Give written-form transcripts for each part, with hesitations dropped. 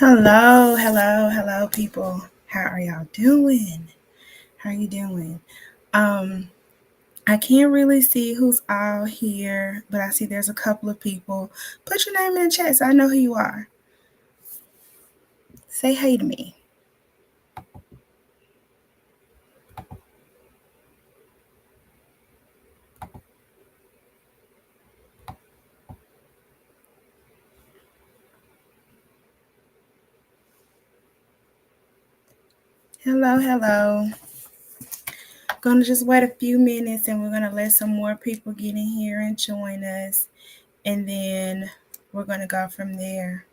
Hello, people. How are y'all doing? How are you doing? Um, I can't really see who's all here, but I see there's a couple of people. Put your name in the chat so I know who you are. Say hey to me. Hello. Gonna just wait a few minutes and we're gonna let some more people get in here and join us, and then we're gonna go from there.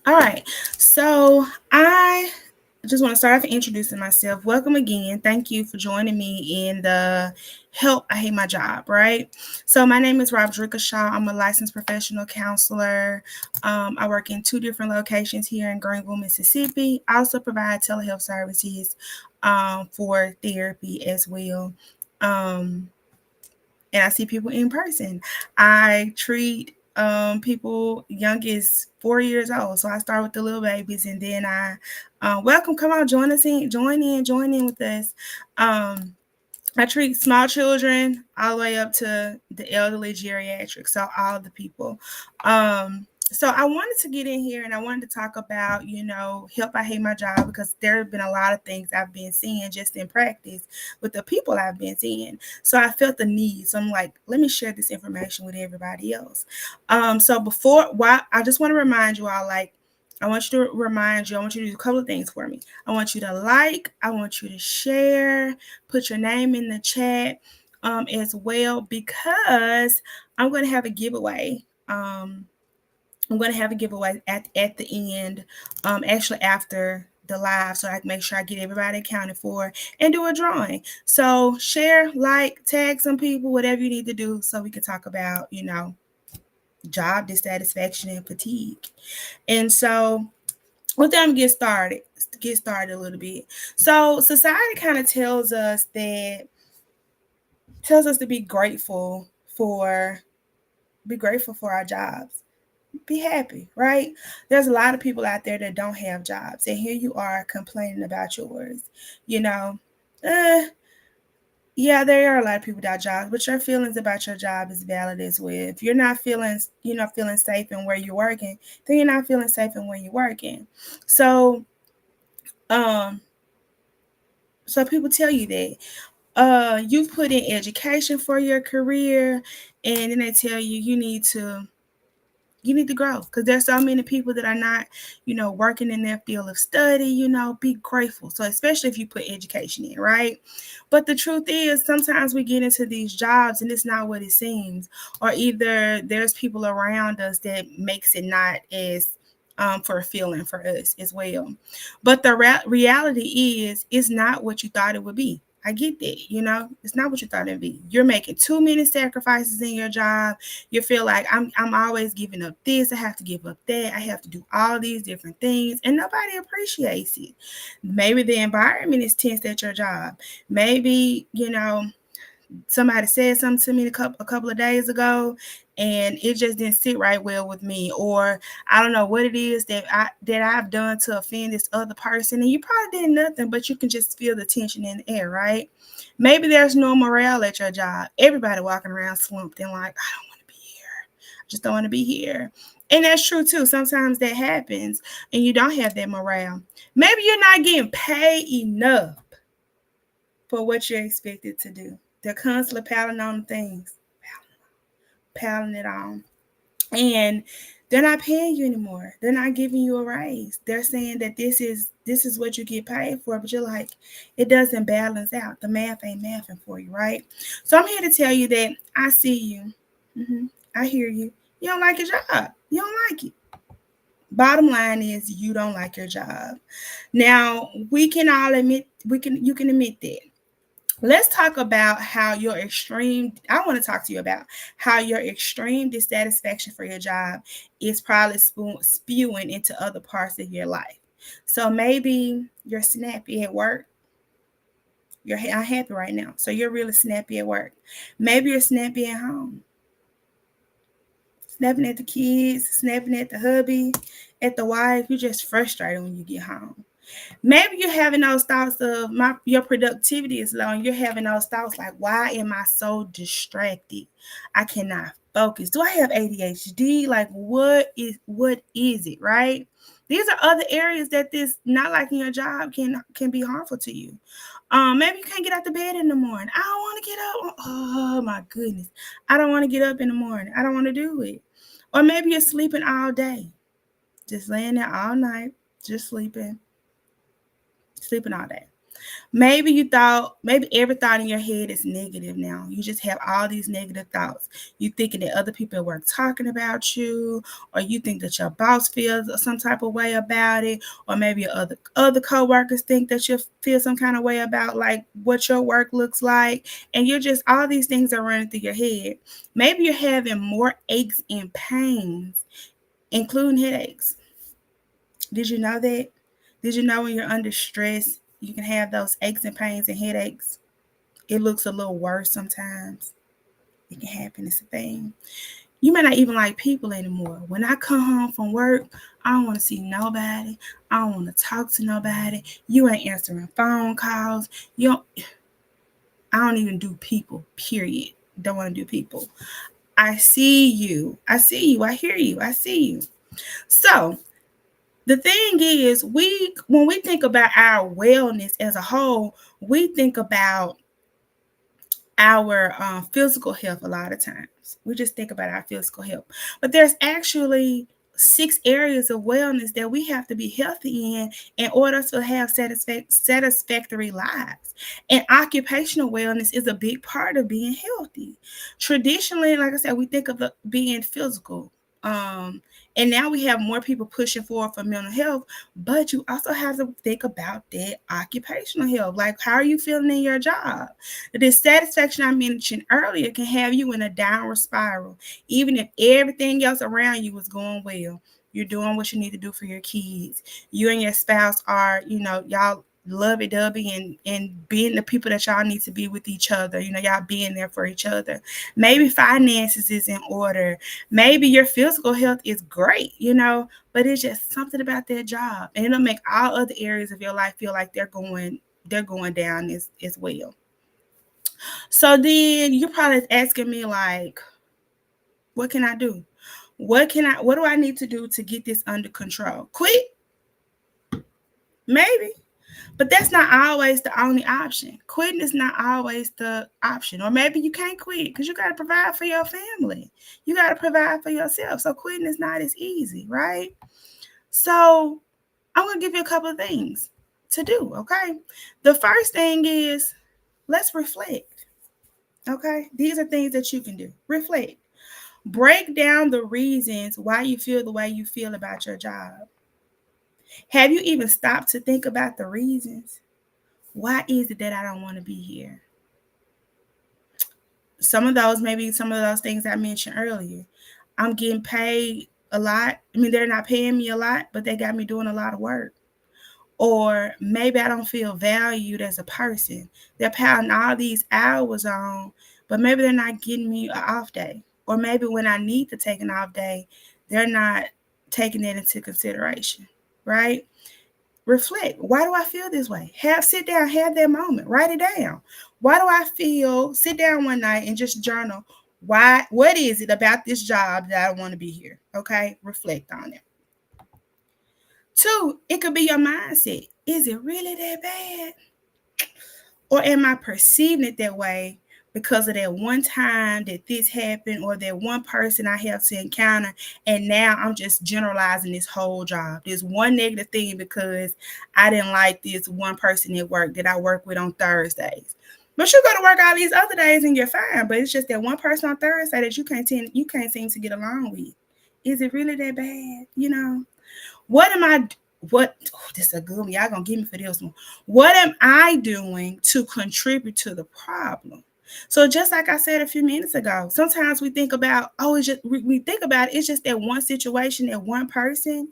All right. So I just want to start off introducing myself. Welcome again. Thank you for joining me in the Help I Hate My Job, right? So my name is Rodrika Shaw. I'm a licensed professional counselor. I work in 2 different locations here in Greenville, Mississippi. I also provide telehealth services for therapy as well. And I see people in person. I treat people young as 4 years old. So I start with the little babies, and then I welcome. Come on, join in with us. I treat small children all the way up to the elderly, geriatric, so all of the people. So I wanted to get in here and I wanted to talk about, help I hate my job, because there have been a lot of things I've been seeing just in practice with the people I've been seeing. So I felt the need. So I'm like, let me share this information with everybody else. I just want to remind you all, I want you to do a couple of things for me. I want you to I want you to share, put your name in the chat as well, because I'm going to have a giveaway. I'm going to have a giveaway at the end, actually after the live, so I can make sure I get everybody accounted for and do a drawing. So share, tag some people, whatever you need to do so we can talk about, job dissatisfaction and fatigue. And so with them get started a little bit. So society kind of tells us to be grateful for our jobs. Be happy, right? There's a lot of people out there that don't have jobs, and here you are complaining about yours. You know, uh, yeah, there are a lot of people without jobs, but your feelings about your job is valid as well. If you're not feeling safe in where you're working, then you're not feeling safe in where you're working. So, um, so people tell you that you've put in education for your career, and then they tell you need to grow, because there's so many people that are not, working in their field of study. Be grateful. So especially if you put education in, right? But the truth is, sometimes we get into these jobs and it's not what it seems, or either there's people around us that makes it not as fulfilling for us as well. But the reality is, it's not what you thought it would be. I get that, it's not what you thought it'd be. You're making too many sacrifices in your job. You feel like I'm always giving up this. I have to give up that. I have to do all these different things, and nobody appreciates it. Maybe the environment is tense at your job. Maybe, somebody said something to me a couple of days ago, and it just didn't sit right well with me, or I don't know what it is that I've done to offend this other person, and you probably did nothing, but you can just feel the tension in the air, right? Maybe there's no morale at your job. Everybody walking around slumped and like, I don't want to be here. I just don't want to be here. And that's true too. Sometimes that happens and you don't have that morale. Maybe you're not getting paid enough for what you're expected to do. They're constantly piling on things, piling it on. And they're not paying you anymore. They're not giving you a raise. They're saying that this is what you get paid for, but you're like, it doesn't balance out. The math ain't mathing for you, right? So I'm here to tell you that I see you. I hear you. You don't like your job. You don't like it. Bottom line is, you don't like your job. Now, we can all admit, you can admit that. Let's talk about how your extreme, I want to talk to you about how your extreme dissatisfaction for your job is probably spewing into other parts of your life. So maybe you're snappy at work. You're unhappy right now. So you're really snappy at work. Maybe you're snappy at home. Snapping at the kids, snapping at the hubby, at the wife. You're just frustrated when you get home. Maybe you're having those thoughts of your productivity is low, and you're having those thoughts like, why am I so distracted? I cannot focus. Do I have ADHD? Like, what is it, right? These are other areas that this not liking your job can be harmful to you. Maybe you can't get out the bed in the morning. I don't want to get up. Oh my goodness. I don't want to get up in the morning. I don't want to do it. Or maybe you're sleeping all day. Just laying there all night, just sleeping all day. Maybe every thought in your head is negative now. You just have all these negative thoughts. You thinking that other people at work talking about you, or you think that your boss feels some type of way about it, or maybe other coworkers think that you feel some kind of way about like what your work looks like, and you're just all these things are running through your head. Maybe you're having more aches and pains, including headaches. Did you know that? Did you know when you're under stress, you can have those aches and pains and headaches? It looks a little worse sometimes. It can happen. It's a thing. You may not even like people anymore. When I come home from work, I don't want to see nobody. I don't want to talk to nobody. You ain't answering phone calls. You don't. I don't even do people. Period. Don't want to do people. I see you. I see you. I hear you. I see you. So the thing is, when we think about our wellness as a whole, we think about our physical health a lot of times. We just think about our physical health. But there's actually 6 areas of wellness that we have to be healthy in order to have satisfactory lives. And occupational wellness is a big part of being healthy. Traditionally, like I said, we think of being physical. Um, and now we have more people pushing forward for mental health, but you also have to think about that occupational health. Like, how are you feeling in your job? The dissatisfaction I mentioned earlier can have you in a downward spiral, even if everything else around you is going well. You're doing what you need to do for your kids. You and your spouse are, y'all lovey dovey and being the people that y'all need to be with each other. Y'all being there for each other. Maybe finances is in order. Maybe your physical health is great, but it's just something about that job. And it'll make all other areas of your life feel like they're going down as well. So then you're probably asking me like, what can I do? What do I need to do to get this under control? Quit? Maybe. But that's not always the only option. Quitting is not always the option. Or maybe you can't quit because you got to provide for your family. You got to provide for yourself. So quitting is not as easy, right? So I'm going to give you a couple of things to do, okay? The first thing is, let's reflect. Okay, these are things that you can do. Reflect. Break down the reasons why you feel the way you feel about your job. Have you even stopped to think about the reasons? Why is it that I don't want to be here? Maybe some of those things I mentioned earlier. I'm getting paid a lot. I mean, they're not paying me a lot, but they got me doing a lot of work. Or maybe I don't feel valued as a person. They're piling all these hours on, but maybe they're not getting me an off day. Or maybe when I need to take an off day, they're not taking that into consideration, right? Reflect. Why do I feel this way? Sit down, have that moment, write it down. Why do I feel? Sit down one night and just journal. What is it about this job that I don't want to be here? Okay, reflect on it. 2, it could be your mindset. Is it really that bad? Or am I perceiving it that way because of that one time that this happened, or that one person I have to encounter, and now I'm just generalizing this whole job. There's one negative thing because I didn't like this one person at work that I work with on Thursdays. But you go to work all these other days and you're fine. But it's just that one person on Thursday that you can't seem to get along with. Is it really that bad? What am I What, oh, this is a good one. Y'all gonna give me for this one. What am I doing to contribute to the problem? So just like I said a few minutes ago, sometimes we think about, oh, it's just we think about it, it's just that one situation, that one person,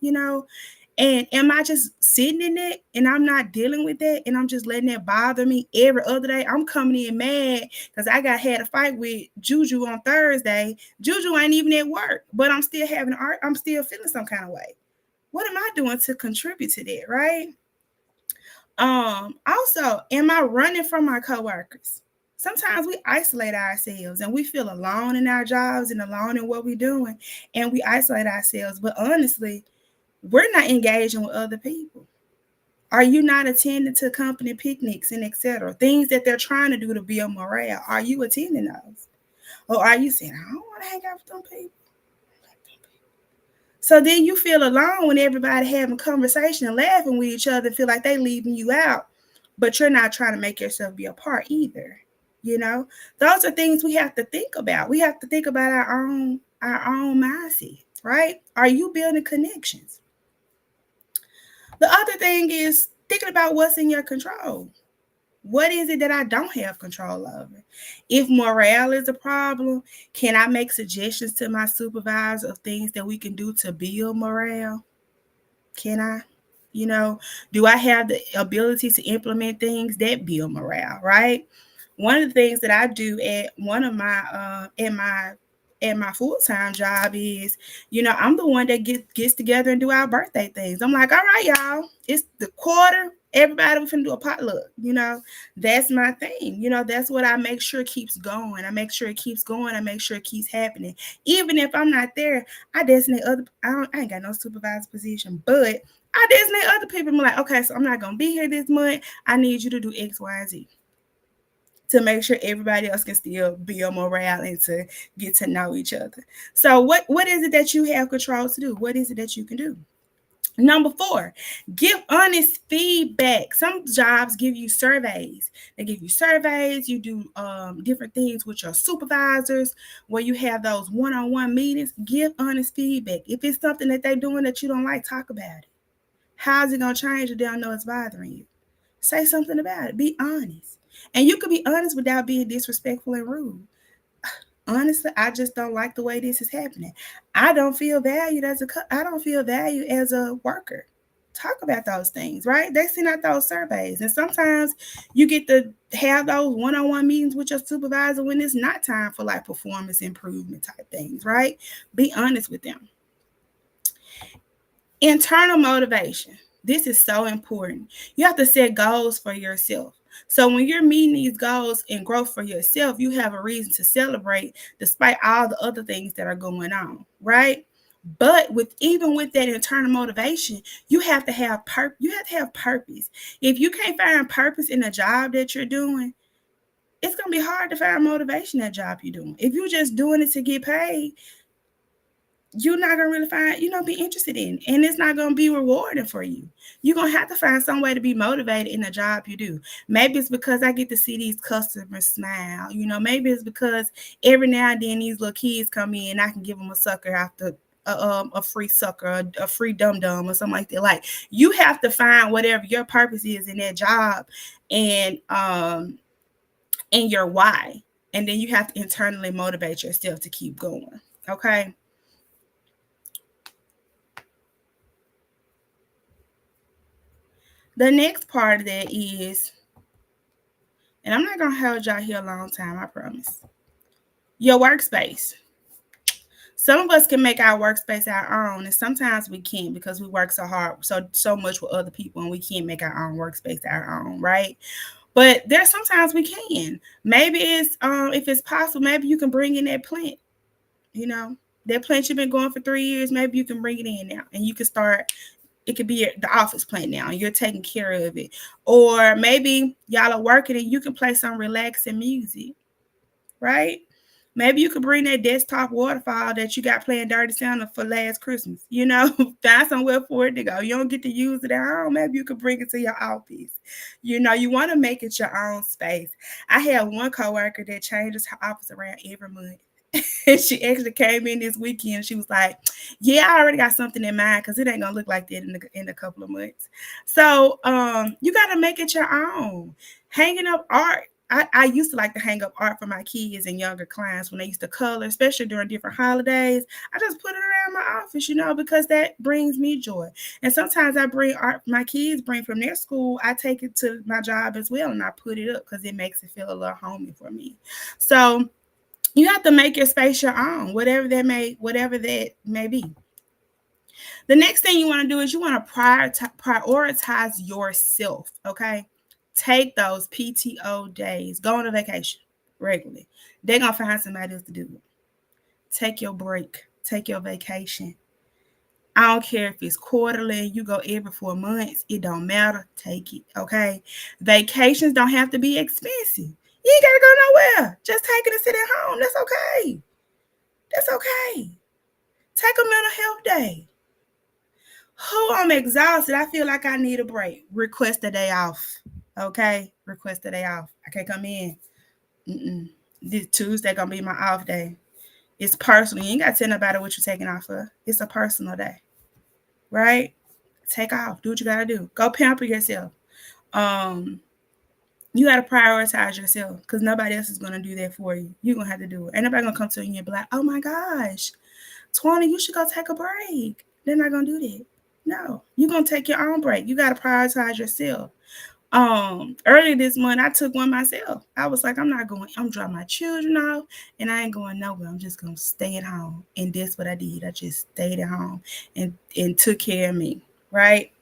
and am I just sitting in it and I'm not dealing with that and I'm just letting that bother me every other day? I'm coming in mad because I got had a fight with Juju on Thursday. Juju ain't even at work, but I'm still having art. I'm still feeling some kind of way. What am I doing to contribute to that, right? Also, am I running from my coworkers? Sometimes we isolate ourselves and we feel alone in our jobs and alone in what we're doing, and we isolate ourselves. But honestly, we're not engaging with other people. Are you not attending to company picnics and etc.? Things that they're trying to do to build morale. Are you attending those? Or are you saying, I don't want to hang out with them people? So then you feel alone when everybody having conversation and laughing with each other, feel like they leaving you out, but you're not trying to make yourself be a part either. You know, those are things we have to think about. We have to think about our own mindset, right? Are you building connections? The other thing is thinking about what's in your control. What is it that I don't have control over? If morale is a problem, can I make suggestions to my supervisor of things that we can do to build morale? Can I? You know, do I have the ability to implement things that build morale, right? One of the things that I do at one of my at my full-time job is, I'm the one that gets together and do our birthday things. I'm like, all right, y'all, it's the quarter. Everybody, we finna do a potluck. That's my thing. That's what I make sure keeps going. I make sure it keeps going. I make sure it keeps happening. Even if I'm not there, I designate other. I ain't got no supervisor position, but I designate other people. I'm like, okay, so I'm not gonna be here this month. I need you to do X, Y, and Z to make sure everybody else can still build morale and to get to know each other. So what is it that you have control to do? What is it that you can do? Number 4, give honest feedback. Some jobs give you surveys. They give you surveys. You do different things with your supervisors where you have those one-on-one meetings. Give honest feedback. If it's something that they're doing that you don't like, talk about it. How's it going to change if they don't know it's bothering you? Say something about it. Be honest. And you could be honest without being disrespectful and rude. Honestly, I just don't like the way this is happening. I don't feel valued I don't feel valued as a worker. Talk about those things, right? They send out those surveys. And sometimes you get to have those one-on-one meetings with your supervisor when it's not time for like performance improvement type things, right? Be honest with them. Internal motivation. This is so important. You have to set goals for yourself. So when you're meeting these goals and growth for yourself, you have a reason to celebrate despite all the other things that are going on, right? But even with that internal motivation, you have to have purpose. If you can't find purpose in the job that you're doing, it's gonna be hard to find motivation in that job you're doing. If you're just doing it to get paid, you're not gonna really be interested in, and it's not gonna be rewarding for you. You're gonna have to find some way to be motivated in the job you do. Maybe it's because I get to see these customers smile. Maybe it's because every now and then these little kids come in, and I can give them a sucker after a free sucker, a free dum dum, or something like that. Like you have to find whatever your purpose is in that job, and your why, and then you have to internally motivate yourself to keep going. Okay. The next part of that is, and I'm not going to hold y'all here a long time, I promise. Your workspace. Some of us can make our workspace our own, and sometimes we can't because we work so hard, so much with other people, and we can't make our own workspace our own, right? But there's sometimes we can. Maybe it's if it's possible, maybe you can bring in that plant. That plant you've been going for 3 years. Maybe you can bring it in now, and you can start. It could be the office plant now, and you're taking care of it. Or maybe y'all are working and you can play some relaxing music, right? Maybe you could bring that desktop waterfall that you got playing Dirty Santa for last Christmas. Find somewhere for it to go. You don't get to use it at home. Maybe you could bring it to your office. You want to make it your own space. I had one coworker that changes her office around every month. And she actually came in this weekend. She was like, "Yeah, I already got something in mind because it ain't gonna look like that in a couple of months." So you gotta make it your own. Hanging up art. I used to like to hang up art for my kids and younger clients when they used to color, especially during different holidays. I just put it around my office, because that brings me joy. And sometimes I bring art my kids bring from their school. I take it to my job as well, and I put it up because it makes it feel a little homey for me. So you have to make your space your own, whatever that may be. The next thing you want to do is you want to prioritize yourself. Okay, take those PTO days, go on a vacation regularly. They're gonna find somebody else to do it. Take your break, take your vacation. I don't care if it's quarterly, you go every 4 months, it don't matter. Take it, okay? Vacations don't have to be expensive. You ain't gotta go nowhere. Just take it and sit at home. That's okay. That's okay. Take a mental health day. Oh, I'm exhausted. I feel like I need a break. Request a day off. Okay? Request a day off. I can't come in. This Tuesday gonna be my off day. It's personal. You ain't gotta tell nobody what you're taking off for. It's a personal day. Right? Take off. Do what you gotta do. Go pamper yourself. Um, you gotta prioritize yourself because nobody else is gonna do that for you. You're gonna have to do it. Ain't nobody gonna come to you and be like, "Oh my gosh, 20, you should go take a break." They're not gonna do that. No, you're gonna take your own break. You gotta prioritize yourself. Earlier this month, I took one myself. I was like, I'm dropping my children off and I ain't going nowhere. I'm just gonna stay at home. And that's what I did. I just stayed at home and took care of me. Right.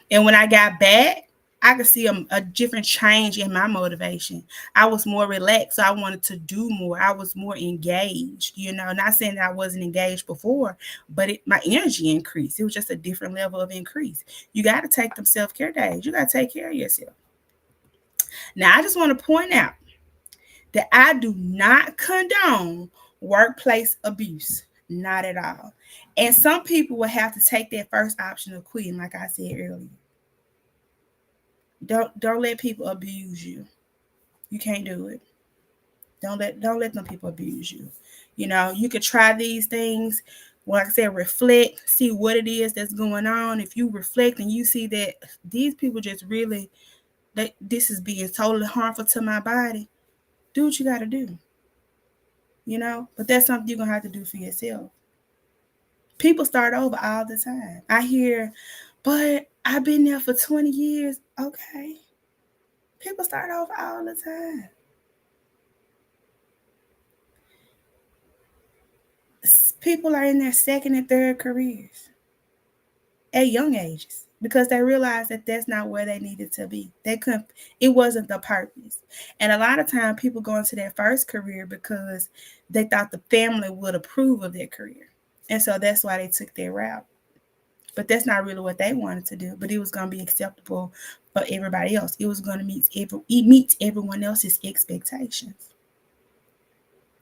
And when I got back, I could see a different change in my motivation. I was more relaxed. So I wanted to do more. I was more engaged, not saying that I wasn't engaged before, but my energy increased. It was just a different level of increase. You got to take them self-care days. You got to take care of yourself. Now, I just want to point out that I do not condone workplace abuse. Not at all. And some people will have to take that first option of quitting, like I said earlier. Don't let people abuse you. You can't do it. Don't let them people abuse you. You could try these things. Like I said, reflect, see what it is that's going on. If you reflect and you see that these people just really that this is being totally harmful to my body, do what you got to do. But that's something you're gonna have to do for yourself. People start over all the time. I hear, but I've been there for 20 years. Okay. People start over all the time. People are in their second and third careers at young ages because they realized that that's not where they needed to be. It wasn't the purpose. And a lot of times people go into their first career because they thought the family would approve of their career. And so that's why they took their route. But that's not really what they wanted to do. But it was going to be acceptable for everybody else. It was going to meet everyone else's expectations.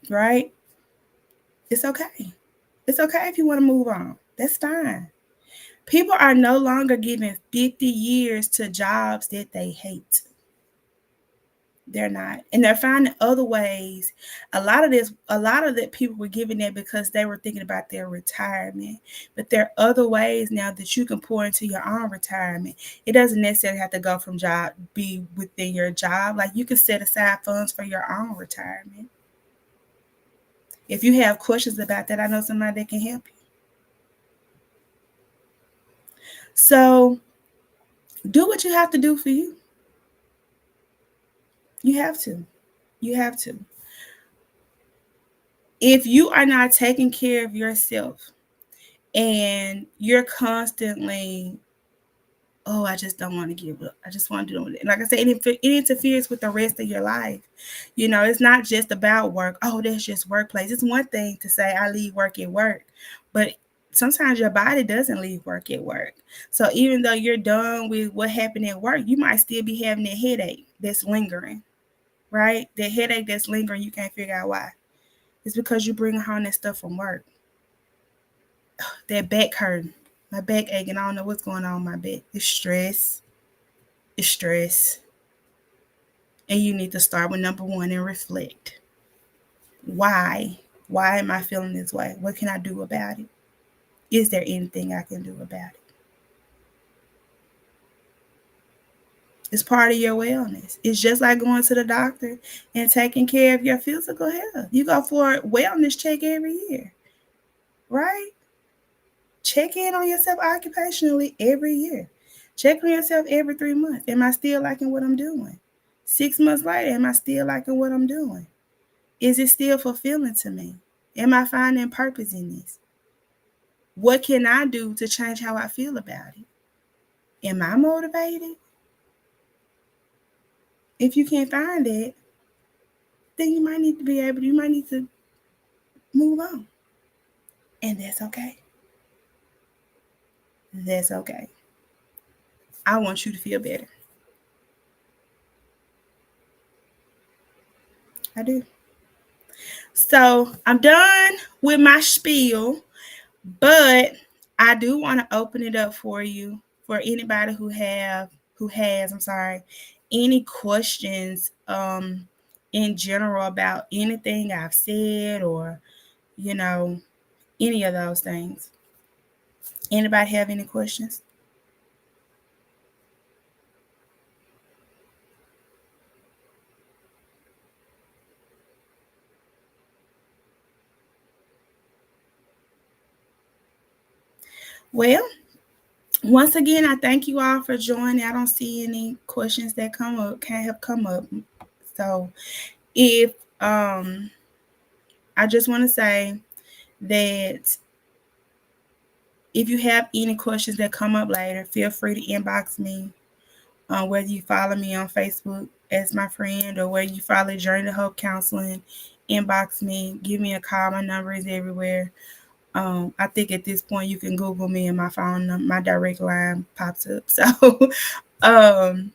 Right? It's okay. It's okay if you want to move on. That's fine. People are no longer giving 50 years to jobs that they hate. They're not. And they're finding other ways. A lot of that people were giving that because they were thinking about their retirement. But there are other ways now that you can pour into your own retirement. It doesn't necessarily have to be within your job. Like you can set aside funds for your own retirement. If you have questions about that, I know somebody that can help you. So do what you have to do for you. You have to. You have to. If you are not taking care of yourself and you're constantly, oh, I just don't want to give up. I just want to do it. And like I said, it interferes with the rest of your life. It's not just about work. Oh, that's just workplace. It's one thing to say I leave work at work, but sometimes your body doesn't leave work at work. So even though you're done with what happened at work, you might still be having that headache that's lingering, right? That headache that's lingering, you can't figure out why. It's because you bring home that stuff from work. That back hurting. My back aching. I don't know what's going on with my back. It's stress. It's stress. And you need to start with number one and reflect. Why? Why am I feeling this way? What can I do about it? Is there anything I can do about it? It's part of your wellness. It's just like going to the doctor and taking care of your physical health. You go for a wellness check every year, right? Check in on yourself occupationally every year. Check on yourself every 3 months. Am I still liking what I'm doing? 6 months later, am I still liking what I'm doing? Is it still fulfilling to me? Am I finding purpose in this? What can I do to change how I feel about it? Am I motivated? If you can't find it, then you might need to move on. And that's okay. That's okay. I want you to feel better. I do. So I'm done with my spiel, but I do want to open it up for you, for anybody who has, I'm sorry, any questions in general about anything I've said, or you know, any of those things. Anybody have any questions? Well, once again, I thank you all for joining. I don't see any questions that can't have come up. So if I just want to say that if you have any questions that come up later, feel free to inbox me. Whether you follow me on Facebook as my friend, or whether you follow Journey to Hope Counseling, inbox me, give me a call. My number is everywhere. I think at this point you can Google me and my phone number, my direct line pops up. So um,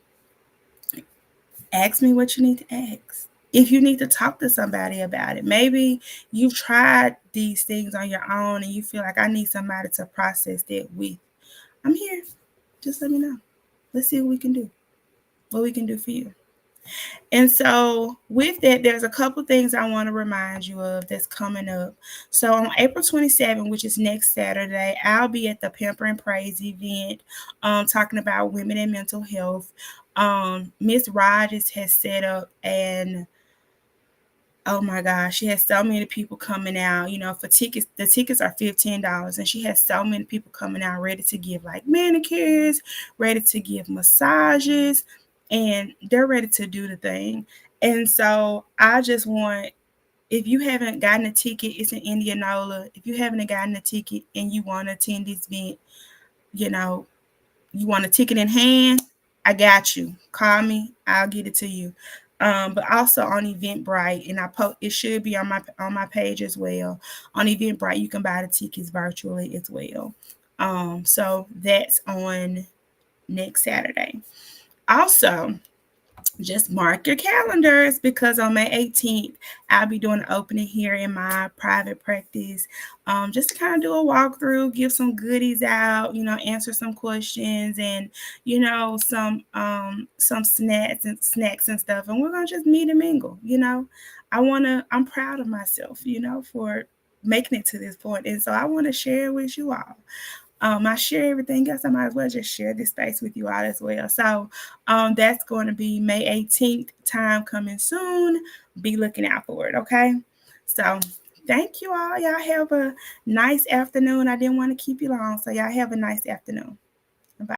ask me what you need to ask. If you need to talk to somebody about it, maybe you've tried these things on your own and you feel like I need somebody to process that with. I'm here. Just let me know. Let's see what we can do. What we can do for you. And so, with that, there's a couple things I want to remind you of that's coming up. So, on April 27th, which is next Saturday, I'll be at the Pamper and Praise event talking about women and mental health. Miss Rogers has set up an oh my gosh, she has so many people coming out, for tickets. The tickets are $15, and she has so many people coming out ready to give like manicures, ready to give massages, and they're ready to do the thing. And so I just want, if you haven't gotten a ticket, it's in Indianola. If you haven't gotten a ticket and you want to attend this event, you know, you want a ticket in hand, I got you. Call me, I'll get it to you. But also on Eventbrite, and it should be on my page as well. On Eventbrite, you can buy the tickets virtually as well. So that's on next Saturday. Also, just mark your calendars, because on May 18th, I'll be doing an opening here in my private practice, just to kind of do a walkthrough, give some goodies out, answer some questions, and some snacks and stuff, and we're gonna just meet and mingle. I'm proud of myself, for making it to this point, and so I want to share it with you all. I share everything else. I might as well just share this space with you all as well. So that's going to be May 18th, time coming soon. Be looking out for it, okay? So thank you all. Y'all have a nice afternoon. I didn't want to keep you long, so y'all have a nice afternoon.